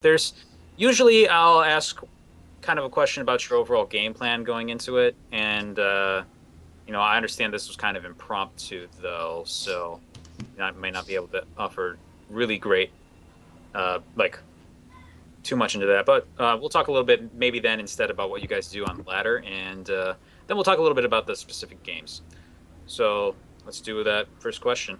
there's usually I'll ask kind of a question about your overall game plan going into it, and I understand this was kind of impromptu though, so I may not be able to offer really great like too much into that, but we'll talk a little bit maybe then instead about what you guys do on the ladder, and then we'll talk a little bit about the specific games. So let's do that first question.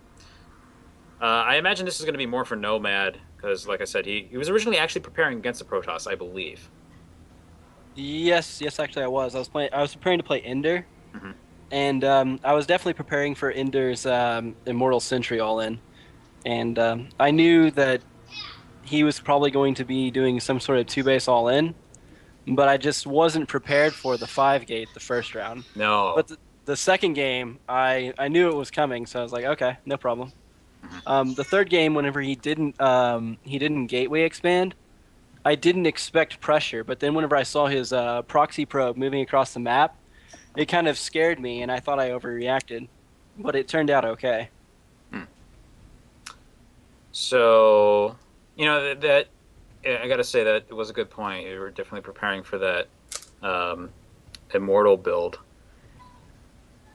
I imagine this is going to be more for Nomad because, like I said, he was originally actually preparing against the Protoss, I believe. Yes, actually I was. I was preparing to play Ender, Hmm. and I was definitely preparing for Ender's Immortal Sentry all in. And I knew that he was probably going to be doing some sort of two base all in, but I just wasn't prepared for the 5 gate the first round. No. But the second game, I knew it was coming, so I was like, okay, no problem. Mhm. The third game, whenever he didn't gateway expand, I didn't expect pressure, but then whenever I saw his proxy probe moving across the map, it kind of scared me, and I thought I overreacted, but it turned out okay. Hmm. So, I got to say that it was a good point. You were definitely preparing for that um, immortal build.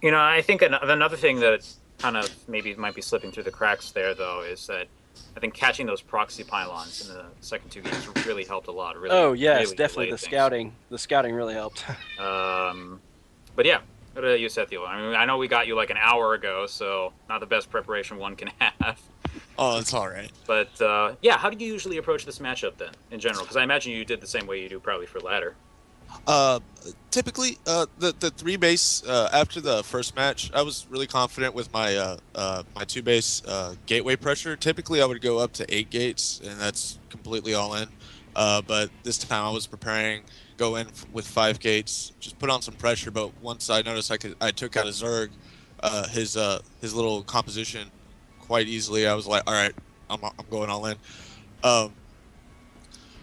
I think another thing that kind of maybe might be slipping through the cracks there, though, is that I think catching those proxy pylons in the second two games really helped a lot. Really, Oh yes, really definitely delayed things. The scouting really helped. Um, but yeah, what about you, Setheal? I mean, I know we got you like an hour ago, so not the best preparation one can have. Oh, it's all right. But yeah, how do you usually approach this matchup then, in general? Because I imagine you did the same way you do probably for ladder. Uh, Typically, the three base after the first match, I was really confident with my two base gateway pressure. Typically, I would go up to 8 gates, and that's completely all in. But this time, I was preparing go in with 5 gates, just put on some pressure. But once I noticed I took out a Zerg, his little composition quite easily. I was like, all right, I'm going all in. Um,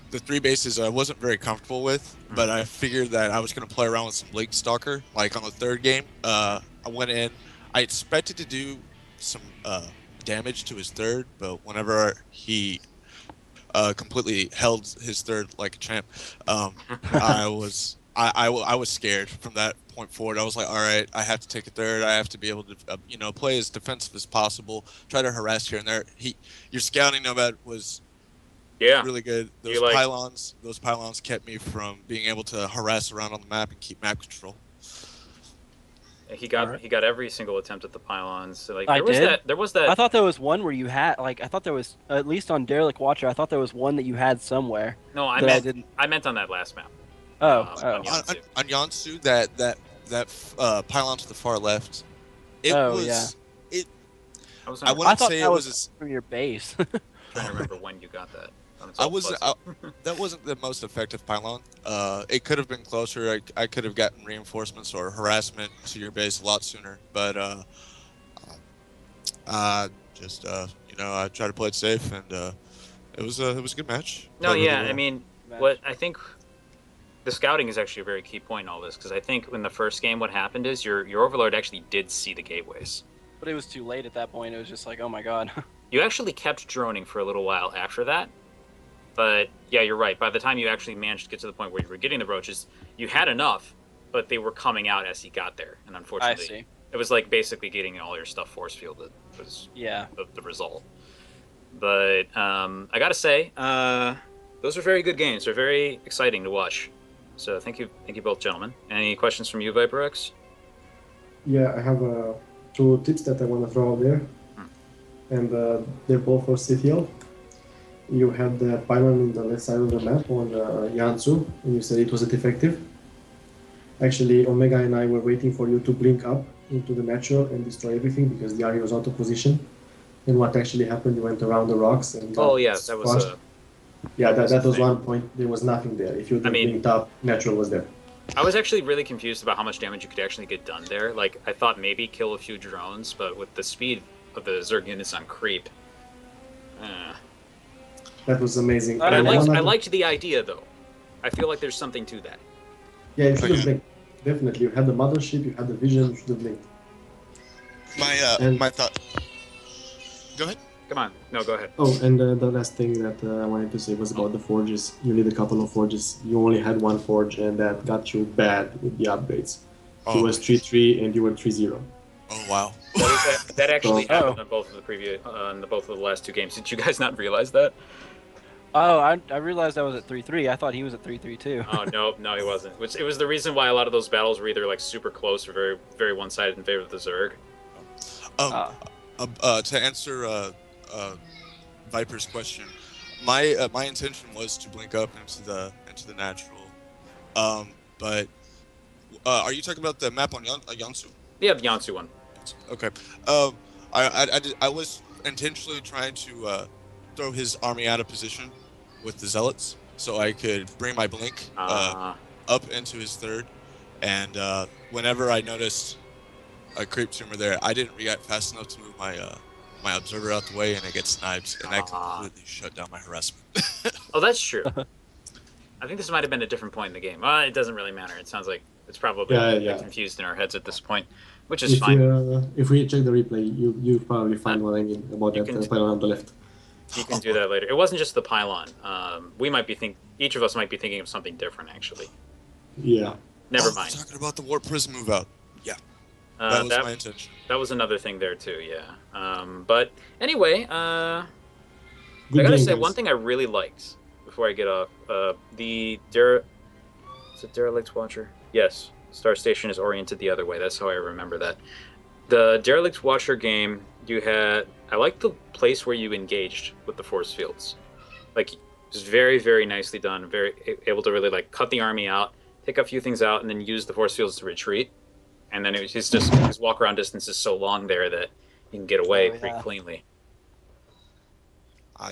the three bases I wasn't very comfortable with, Mhm. but I figured that I was going to play around with some Blink Stalker. Like on the third game, I went in. I expected to do some damage to his third, but whenever he completely held his third like a champ, I was scared from that point forward. I was like, all right, I have to take a third. I have to be able to play as defensive as possible. Try to harass here and there. Your scouting nomad was Yeah, really good. you like Those pylons kept me from being able to harass around on the map and keep map control. he All got right. he got every single attempt at the pylons. So, like I did. there was I that. thought there was one where you had I thought there was at least on Derelict Watcher. I thought there was one that you had somewhere No, I that I meant didn't. I meant on that last map Oh, on oh, Yansu. On Yansu, pylon to the far left, it oh yeah. was it. I was I I wouldn't thought say that it was was. from your base. trying to remember when you got that. It's I all was. fuzzy. That wasn't the most effective pylon. It could have been closer. I could have gotten reinforcements or harassment to your base a lot sooner. But just I tried to play it safe, and it was a good match. No, Played really yeah, I well. mean, what Match. I think the scouting is actually a very key point in all this because I think in the first game, what happened is your overlord actually did see the gateways. But it was too late at that point. It was just like, oh my god. You actually kept droning for a little while after that, but yeah, you're right. By the time you actually managed to get to the point where you were getting the roaches, you had enough, but they were coming out as he got there, and I unfortunately, see. it was like basically getting all your stuff force fielded was Yeah. the result. But I gotta say, those are very good games. They're very exciting to watch. So thank you both, gentlemen. Any questions from you, ViperX? Yeah, I have two tips that I want to throw out there, Hmm. and they're both for Setheal. You had the pylon in the left side of the map on Yansu, and you said it wasn't effective. Actually, Omega and I were waiting for you to blink up into the natural and destroy everything because the Ari was out of position. And what actually happened, you went around the rocks and Oh got yeah, squashed. Yeah, that was a that was thing. one point. There was nothing there. If you would I have mean, blinked up, natural was there. I was actually really confused about how much damage you could actually get done there. Like I thought maybe kill a few drones, but with the speed of the Zerg units on creep, uh, That was amazing. I but don't And know. one I other, liked the idea though. I feel like there's something to that. yeah, you should have Okay. blinked. Definitely, you had the mothership, you had the vision, you should have blinked. My And my thought. Go ahead. Come on. No, go ahead. Oh, and the last thing that I wanted to say was about the forges. You need a couple of forges. You only had one forge, and that got you bad with the upgrades. He Oh, was 3-3, and you were 3-0. oh wow. That actually So- happened on both of the previous, on both of the last two games. Did you guys not realize that? Oh, I realized I was at 3-3. I thought he was at 3-3 too. Oh no, he wasn't. Which it was the reason why a lot of those battles were either like super close or very, very one-sided in favor of the Zerg. To answer Viper's question, my intention was to blink up into the natural. But are you talking about the map on Yansu? Yeah, the Yansu one. Okay. I was intentionally trying to throw his army out of position with the zealots, so I could bring my blink up into his third, and whenever I noticed a creep tumor there, I didn't react fast enough to move my observer out the way, and it gets sniped, and that completely shut down my harassment. Oh, that's true. I think this might have been a different point in the game. It doesn't really matter. It sounds like it's probably confused in our heads at this point, which is fine. If we check the replay, you probably find what I mean about that pylon on the left. You can do that later. It wasn't just the pylon. We might be each of us might be thinking of something different, actually. Yeah. Never mind. Talking about the warp prism move out. Yeah. That was my intention. That was another thing there too, yeah. But anyway, I gotta say one thing I really liked before I get off. Is it Derelict Watcher? Yes. Star Station is oriented the other way. That's how I remember that. The Derelict Watcher game, I like the place where you engaged with the force fields. Like, it's very, very nicely done. Very able to really like cut the army out, take a few things out, and then use the force fields to retreat. And then his walk around distance is so long there that you can get away pretty cleanly.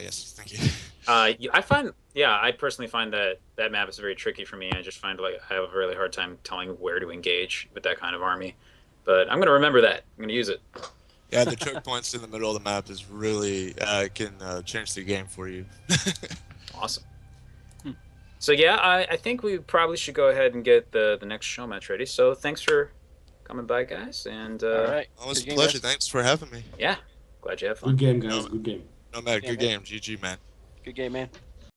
Yes, thank you. I personally find that map is very tricky for me. I just find like I have a really hard time telling where to engage with that kind of army. But I'm going to remember that. I'm going to use it. Yeah, the choke points in the middle of the map is really can change the game for you. Awesome. So yeah, I think we probably should go ahead and get the next show match ready. So thanks for coming by, guys. And all right, it was a pleasure. Thanks for having me. Yeah, glad you had fun. Good game, guys. Good game. Nomad, good game. GG, man. Good game, man.